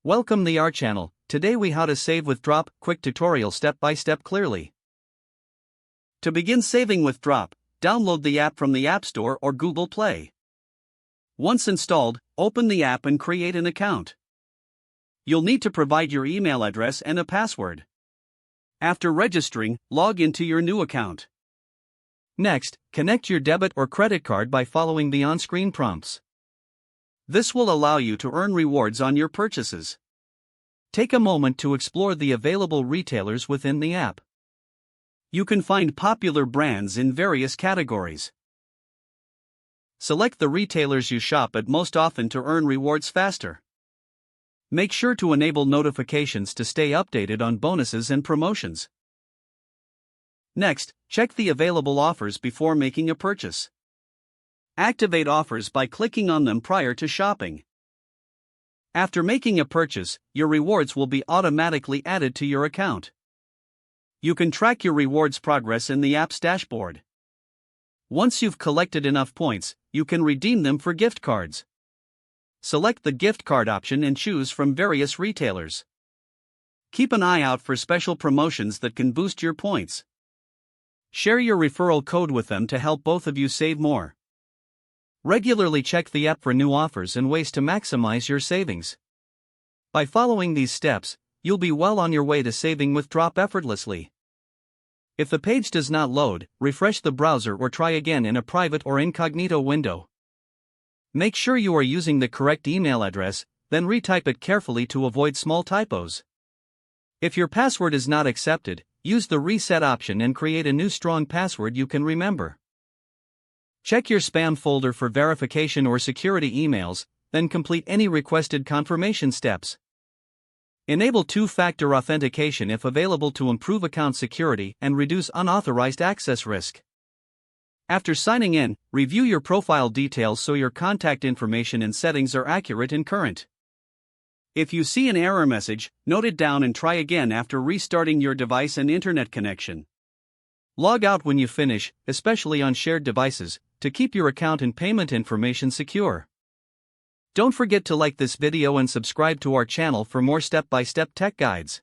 Welcome the our channel. Today we how to save with Drop, quick tutorial step by step clearly. To begin saving with Drop, download the app from the App Store or Google Play. Once installed, open the app and create an account. You'll need to provide your email address and a password. After registering, log into your new account. Next, connect your debit or credit card by following the on-screen prompts. This will allow you to earn rewards on your purchases. Take a moment to explore the available retailers within the app. You can find popular brands in various categories. Select the retailers you shop at most often to earn rewards faster. Make sure to enable notifications to stay updated on bonuses and promotions. Next, check the available offers before making a purchase. Activate offers by clicking on them prior to shopping. After making a purchase, your rewards will be automatically added to your account. You can track your rewards progress in the app's dashboard. Once you've collected enough points, you can redeem them for gift cards. Select the gift card option and choose from various retailers. Keep an eye out for special promotions that can boost your points. Share your referral code with them to help both of you save more. Regularly check the app for new offers and ways to maximize your savings. By following these steps, you'll be well on your way to saving with Drop effortlessly. If the page does not load, refresh the browser or try again in a private or incognito window. Make sure you are using the correct email address, then retype it carefully to avoid small typos. If your password is not accepted, use the reset option and create a new strong password you can remember. Check your spam folder for verification or security emails, then complete any requested confirmation steps. Enable two-factor authentication if available to improve account security and reduce unauthorized access risk. After signing in, review your profile details so your contact information and settings are accurate and current. If you see an error message, note it down and try again after restarting your device and internet connection. Log out when you finish, especially on shared devices, to keep your account and payment information secure. Don't forget to like this video and subscribe to our channel for more step-by-step tech guides.